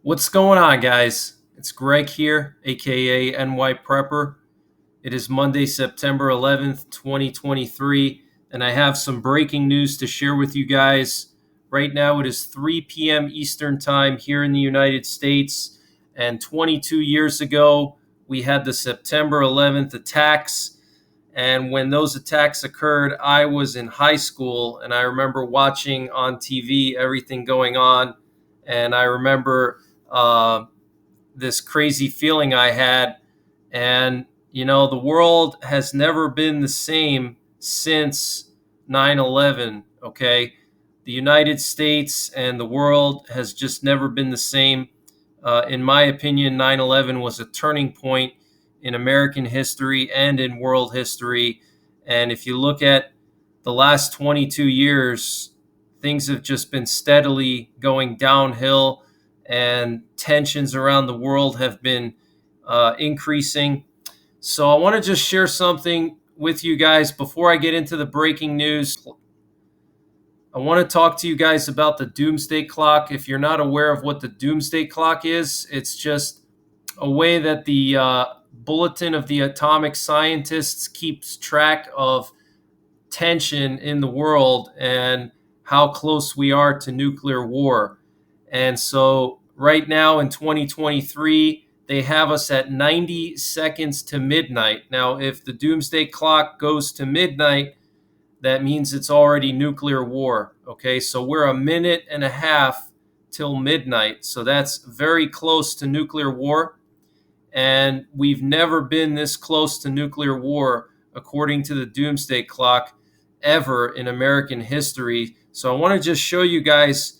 What's going on, guys? It's Greg here, aka NYPrepper. It is Monday, September 11th, 2023, and I have some breaking news to share with you guys. Right now, it is 3 p.m. Eastern Time here in the United States, and 22 years ago, we had the September 11th attacks. And when those attacks occurred, I was in high school, and I remember watching on TV everything going on. And I remember uh, this crazy feeling I had. And, the world has never been the same since 9/11. Okay. The United States and the world has just never been the same. In my opinion, 9/11 was a turning point in American history and in world history. And if you look at the last 22 years, things have just been steadily going downhill, and tensions around the world have been increasing. So I want to just share something with you guys before I get into the breaking news. I want to talk to you guys about the Doomsday Clock. If you're not aware of what the Doomsday Clock is, it's just a way that the Bulletin of the Atomic Scientists keeps track of tension in the world and how close we are to nuclear war. And so, right now in 2023, they have us at 90 seconds to midnight. Now, if the Doomsday Clock goes to midnight, that means it's already nuclear war. Okay, so we're a minute and a half till midnight. So that's very close to nuclear war. And we've never been this close to nuclear war, according to the Doomsday Clock, ever in American history. So I want to just show you guys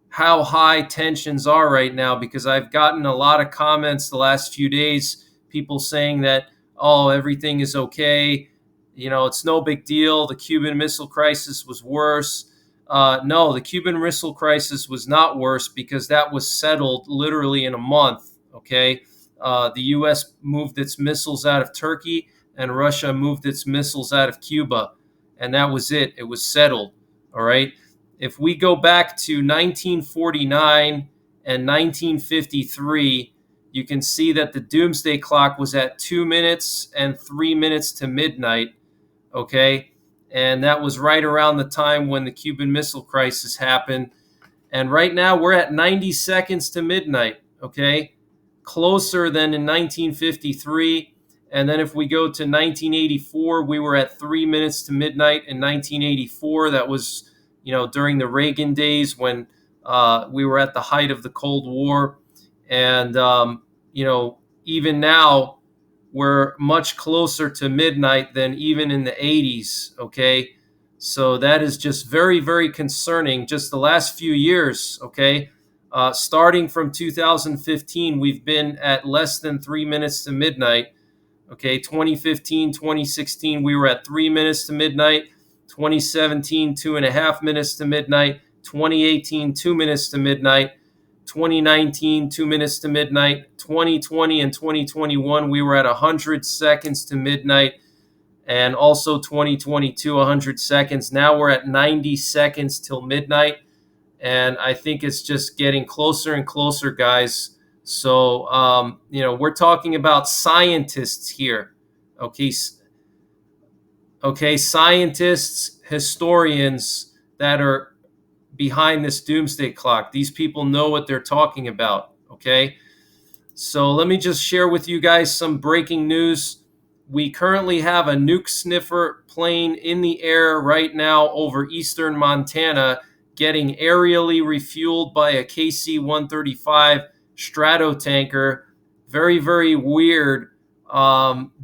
how high tensions are right now, because I've gotten a lot of comments the last few days, people saying that, oh, everything is okay. It's no big deal. The Cuban Missile Crisis was worse. No, the Cuban Missile Crisis was not worse, because that was settled literally in a month, okay? The U.S. moved its missiles out of Turkey, and Russia moved its missiles out of Cuba, and that was it. It was settled, all right? If we go back to 1949 and 1953, you can see that the Doomsday Clock was at 2 minutes and 3 minutes to midnight, okay? And that was right around the time when the Cuban Missile Crisis happened. And right now we're at 90 seconds to midnight, okay? Closer than in 1953. And then if we go to 1984, we were at 3 minutes to midnight in 1984. That was, during the Reagan days, when we were at the height of the Cold War. And, even now, we're much closer to midnight than even in the 80s, okay? So that is just very, very concerning. Just the last few years, okay? Starting from 2015, we've been at less than 3 minutes to midnight. Okay, 2015, 2016, we were at 3 minutes to midnight. 2017, 2.5 minutes to midnight. 2018, 2 minutes to midnight. 2019, 2 minutes to midnight. 2020 and 2021, we were at 100 seconds to midnight. And also 2022, 100 seconds. Now we're at 90 seconds till midnight. And I think it's just getting closer and closer, guys. So, we're talking about scientists here. Okay, scientists, historians that are behind this Doomsday Clock. These people know what they're talking about, okay? So let me just share with you guys some breaking news. We currently have a Nuke Sniffer plane in the air right now over eastern Montana, getting aerially refueled by a KC-135 Stratotanker. Very, very weird,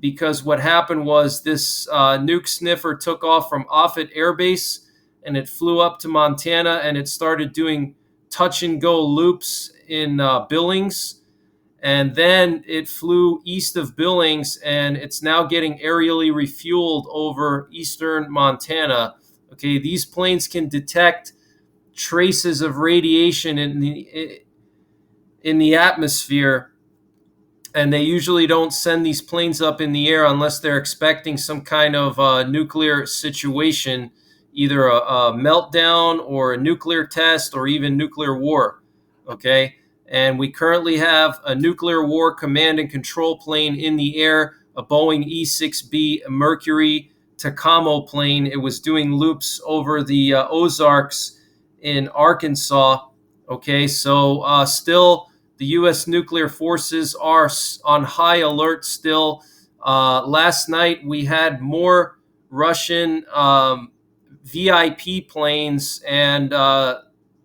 because what happened was this Nuke Sniffer took off from Offutt Air Base, and it flew up to Montana, and it started doing touch-and-go loops in Billings. And then it flew east of Billings, and it's now getting aerially refueled over eastern Montana. Okay, these planes can detect traces of radiation in the atmosphere, and they usually don't send these planes up in the air unless they're expecting some kind of nuclear situation, either a meltdown or a nuclear test or even nuclear war. Okay, And we currently have a nuclear war command and control plane in the air, a Boeing E-6B Mercury Tacoma plane. It was doing loops over the Ozarks in Arkansas. Okay, so still the U.S. nuclear forces are on high alert still. Last night we had more Russian VIP planes and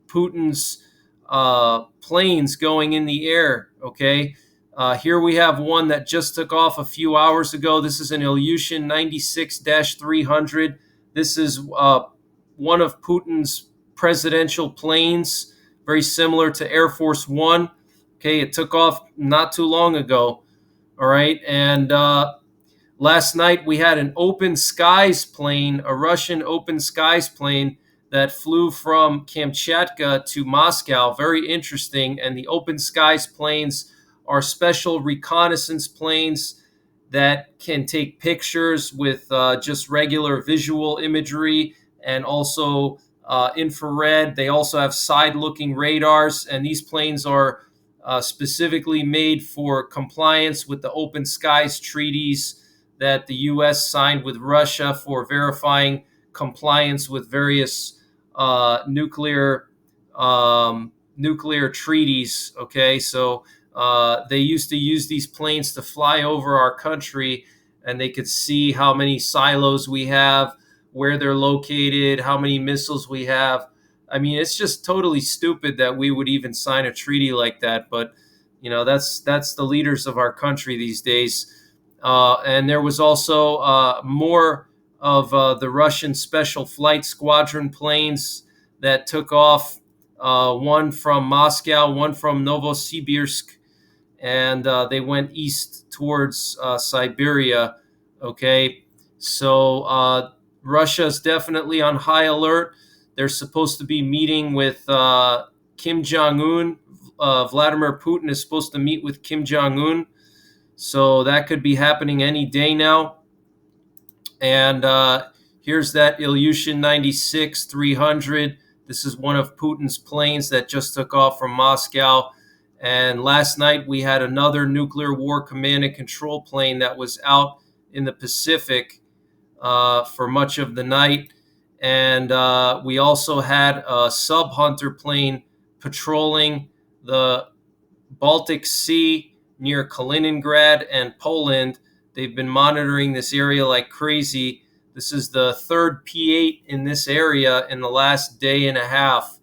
Putin's planes going in the air. Okay, here we have one that just took off a few hours ago. This is an Ilyushin 96-300. This is one of Putin's presidential planes, very similar to Air Force One. Okay, it took off not too long ago. All right, and last night we had an open skies plane, a Russian open skies plane that flew from Kamchatka to Moscow. Very interesting. And the open skies planes are special reconnaissance planes that can take pictures with just regular visual imagery and also infrared. They also have side-looking radars, and these planes are specifically made for compliance with the open skies treaties that the U.S. signed with Russia for verifying compliance with various nuclear treaties. Okay, so they used to use these planes to fly over our country, and they could see how many silos we have, where they're located, how many missiles we have. I mean, it's just totally stupid that we would even sign a treaty like that. But that's the leaders of our country these days. And there was also more of the Russian Special Flight Squadron planes that took off, one from Moscow, one from Novosibirsk, and they went east towards Siberia. Okay, so Russia is definitely on high alert. They're supposed to be meeting with Kim Jong-un. Vladimir Putin is supposed to meet with Kim Jong-un. So that could be happening any day now. And here's that Ilyushin 96-300. This is one of Putin's planes that just took off from Moscow. And last night we had another nuclear war command and control plane that was out in the Pacific for much of the night. And we also had a sub-hunter plane patrolling the Baltic Sea near Kaliningrad and Poland. They've been monitoring this area like crazy. This is the third P8 in this area in the last day and a half.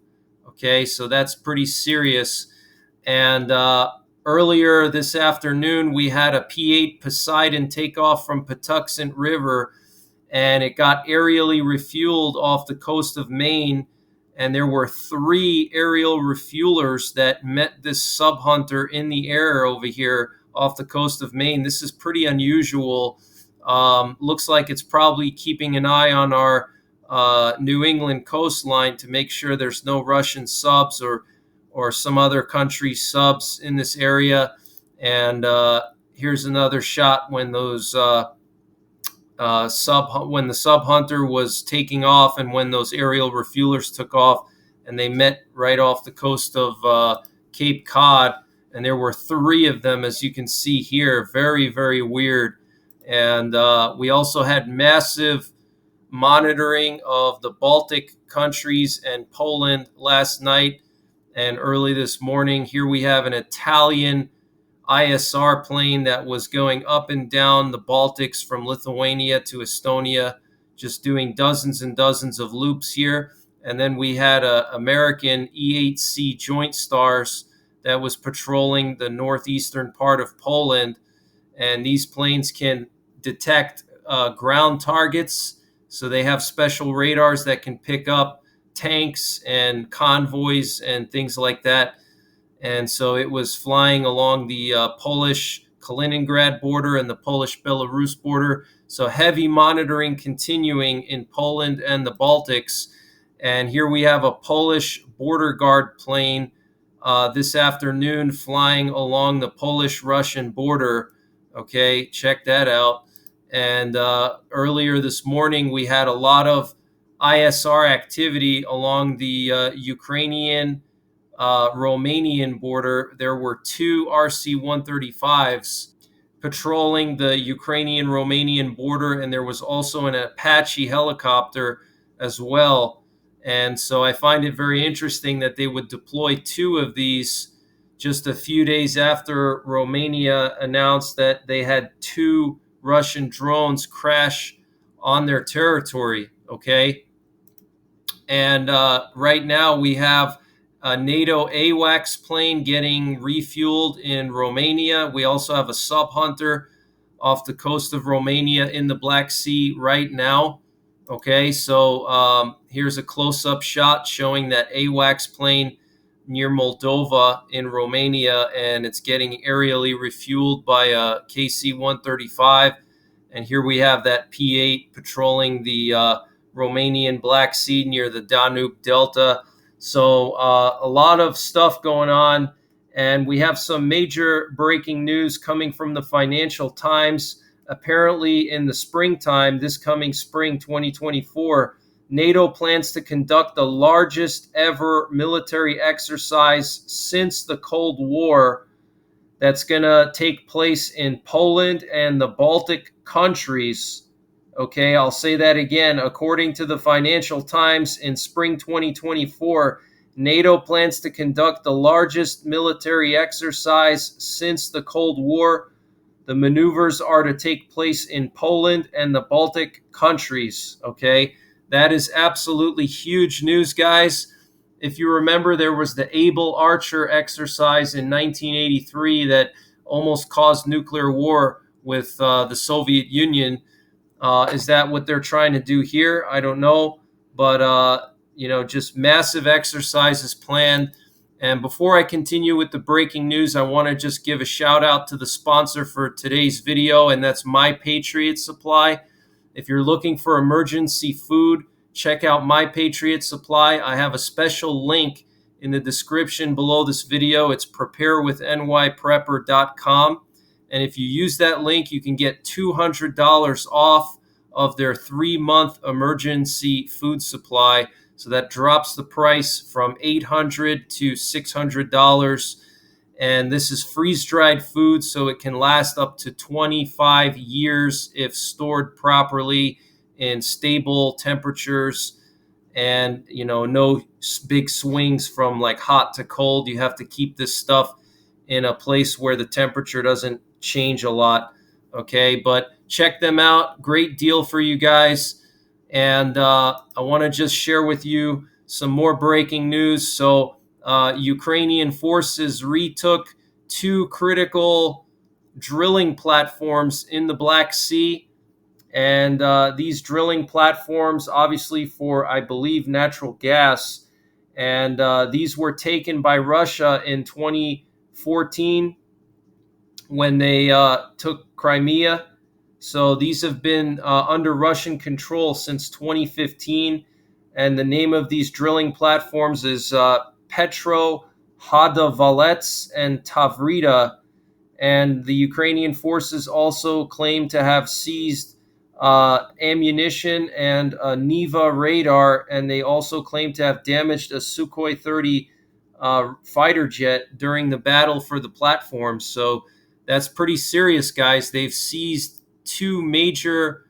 Okay, so that's pretty serious. And earlier this afternoon, we had a P8 Poseidon take off from Patuxent River, and it got aerially refueled off the coast of Maine. And there were 3 aerial refuelers that met this sub-hunter in the air over here off the coast of Maine. This is pretty unusual. Looks like it's probably keeping an eye on our New England coastline to make sure there's no Russian subs or some other country's subs in this area. And here's another shot when those when the sub hunter was taking off and when those aerial refuelers took off, and they met right off the coast of Cape Cod. And there were 3 of them, as you can see here. Very, very weird. And we also had massive monitoring of the Baltic countries and Poland last night and early this morning. Here we have an Italian ISR plane that was going up and down the Baltics from Lithuania to Estonia, just doing dozens and dozens of loops here. And then we had an American E-8C Joint Stars that was patrolling the northeastern part of Poland. And these planes can detect ground targets. So they have special radars that can pick up tanks and convoys and things like that. And so it was flying along the Polish Kaliningrad border and the Polish-Belarus border. So heavy monitoring continuing in Poland and the Baltics. And here we have a Polish border guard plane this afternoon flying along the Polish-Russian border. Okay, check that out. And earlier this morning, we had a lot of ISR activity along the Ukrainian Romanian border, there were two RC-135s patrolling the Ukrainian-Romanian border, and there was also an Apache helicopter as well. And so I find it very interesting that they would deploy two of these just a few days after Romania announced that they had two Russian drones crash on their territory. Okay. And right now we have a NATO AWACS plane getting refueled in Romania. We also have a sub hunter off the coast of Romania in the Black Sea right now. Okay, so here's a close-up shot showing that AWACS plane near Moldova in Romania, and it's getting aerially refueled by a KC-135. And here we have that P-8 patrolling the Romanian Black Sea near the Danube Delta. So a lot of stuff going on. And we have some major breaking news coming from the Financial Times. Apparently, in the springtime, this coming spring 2024, NATO plans to conduct the largest ever military exercise since the Cold War that's going to take place in Poland and the Baltic countries. Okay, I'll say that again. According to the Financial Times, in spring 2024, NATO plans to conduct the largest military exercise since the Cold War. The maneuvers are to take place in Poland and the Baltic countries. Okay, that is absolutely huge news, guys. If you remember, there was the Able Archer exercise in 1983 that almost caused nuclear war with the Soviet Union. Is that what they're trying to do here? I don't know. But, just massive exercises planned. And before I continue with the breaking news, I want to just give a shout out to the sponsor for today's video, and that's My Patriot Supply. If you're looking for emergency food, check out My Patriot Supply. I have a special link in the description below this video. It's preparewithNYPrepper.com. And if you use that link, you can get $200 off of their 3-month emergency food supply. So that drops the price from $800 to $600. And this is freeze-dried food, so it can last up to 25 years if stored properly in stable temperatures. And, no big swings from like hot to cold. You have to keep this stuff in a place where the temperature doesn't change a lot. Okay, but check them out. Great deal for you guys. And I want to just share with you some more breaking news. So Ukrainian forces retook two critical drilling platforms in the Black Sea. And these drilling platforms, obviously for, I believe, natural gas. And these were taken by Russia in 2014 when they took Crimea. So these have been under Russian control since 2015. And the name of these drilling platforms is Petro, Hadavalets, and Tavrida. And the Ukrainian forces also claim to have seized ammunition and a Neva radar, and they also claim to have damaged a Sukhoi 30 fighter jet during the battle for the platforms. So that's pretty serious, guys. They've seized two major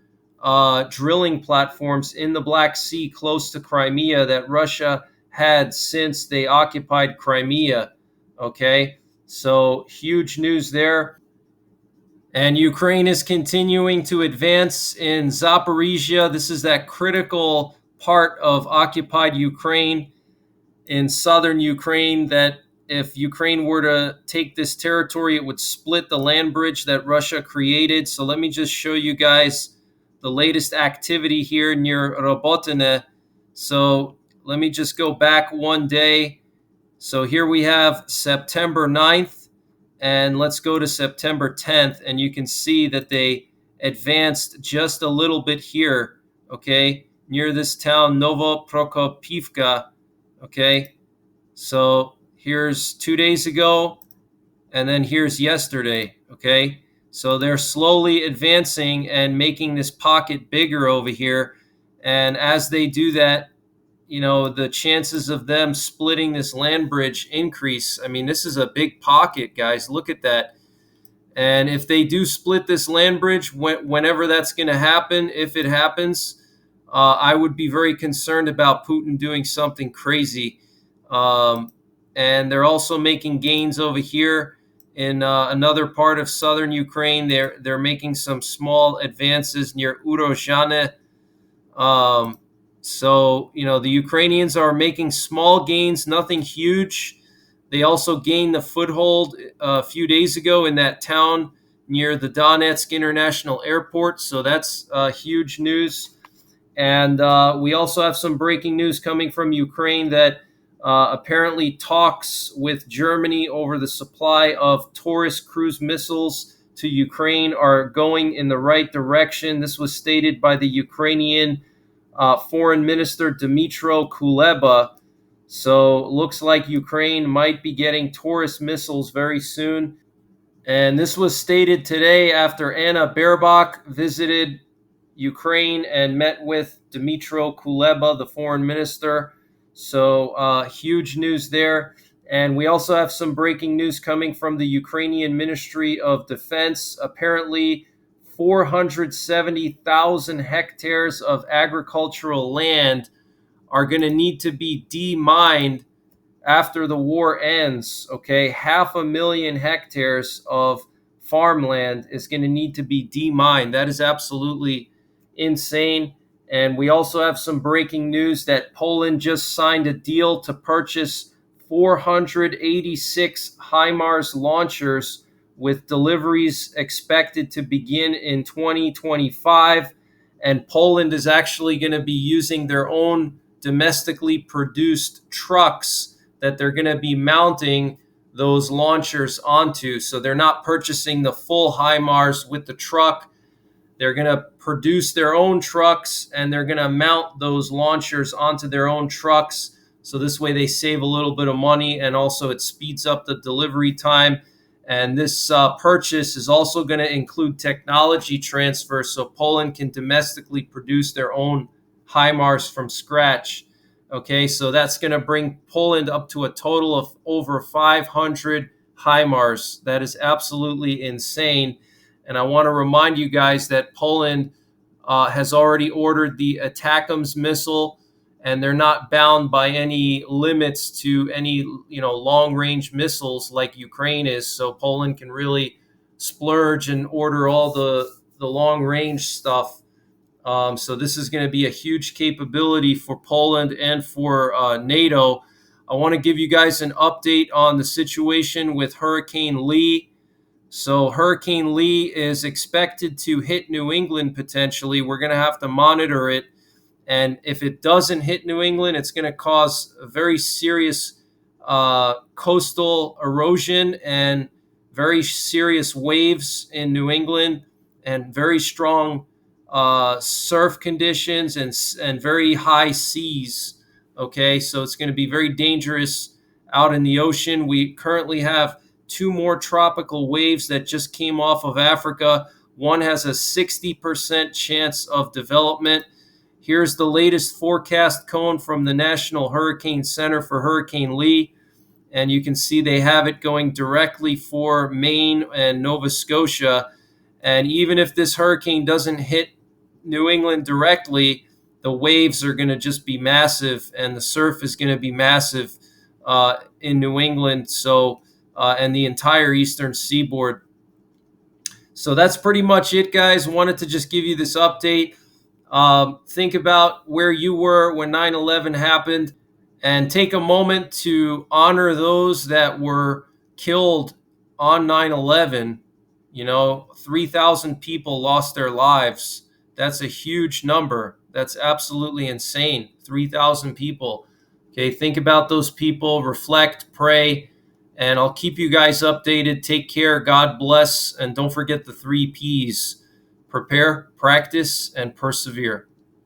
drilling platforms in the Black Sea close to Crimea that Russia had since they occupied Crimea. Okay, so huge news there. And Ukraine is continuing to advance in Zaporizhia. This is that critical part of occupied Ukraine in southern Ukraine that if Ukraine were to take this territory, it would split the land bridge that Russia created. So let me just show you guys the latest activity here near Robotine. So let me just go back one day. So here we have September 9th, and let's go to September 10th, and you can see that they advanced just a little bit here, okay, near this town, Novoprokopivka, okay. So here's 2 days ago, and then here's yesterday, okay? So they're slowly advancing and making this pocket bigger over here. And as they do that, the chances of them splitting this land bridge increase. I mean, this is a big pocket, guys. Look at that. And if they do split this land bridge, whenever that's going to happen, if it happens, I would be very concerned about Putin doing something crazy. And they're also making gains over here in another part of southern Ukraine. They're making some small advances near Urozhane. So, the Ukrainians are making small gains, nothing huge. They also gained the foothold a few days ago in that town near the Donetsk International Airport. So that's huge news. And we also have some breaking news coming from Ukraine that apparently talks with Germany over the supply of Taurus cruise missiles to Ukraine are going in the right direction. This was stated by the Ukrainian Foreign Minister Dmytro Kuleba. So looks like Ukraine might be getting Taurus missiles very soon. And this was stated today after Anna Baerbock visited Ukraine and met with Dmytro Kuleba, the foreign minister. So huge news there. And we also have some breaking news coming from the Ukrainian Ministry of Defense. Apparently, 470,000 hectares of agricultural land are going to need to be demined after the war ends. Okay, 500,000 hectares of farmland is going to need to be demined. That is absolutely insane. And we also have some breaking news that Poland just signed a deal to purchase 486 HIMARS launchers with deliveries expected to begin in 2025. And Poland is actually going to be using their own domestically produced trucks that they're going to be mounting those launchers onto. So they're not purchasing the full HIMARS with the truck. They're going to produce their own trucks and they're going to mount those launchers onto their own trucks. So this way they save a little bit of money and also it speeds up the delivery time. And this purchase is also going to include technology transfer so Poland can domestically produce their own HIMARS from scratch. Okay, so that's going to bring Poland up to a total of over 500 HIMARS. That is absolutely insane. And I want to remind you guys that Poland has already ordered the ATACMS missile, and they're not bound by any limits to any long-range missiles like Ukraine is. So Poland can really splurge and order all the long-range stuff. So this is going to be a huge capability for Poland and for NATO. I want to give you guys an update on the situation with Hurricane Lee. So Hurricane Lee is expected to hit New England potentially. We're going to have to monitor it. And if it doesn't hit New England, it's going to cause a very serious coastal erosion and very serious waves in New England and very strong surf conditions and very high seas. Okay, so it's going to be very dangerous out in the ocean. We currently have 2 more tropical waves that just came off of Africa. One has a 60% chance of development. Here's the latest forecast cone from the National Hurricane Center for Hurricane Lee. And you can see they have it going directly for Maine and Nova Scotia. And even if this hurricane doesn't hit New England directly, the waves are going to just be massive and the surf is going to be massive in New England. So, and the entire eastern seaboard. So that's pretty much it, guys. Wanted to just give you this update. Think about where you were when 9/11 happened and take a moment to honor those that were killed on 9/11. 3,000 people lost their lives. That's a huge number. That's absolutely insane. 3,000 people. Okay, think about those people, reflect, pray, and I'll keep you guys updated. Take care. God bless. And don't forget the 3 Ps: prepare, practice, and persevere.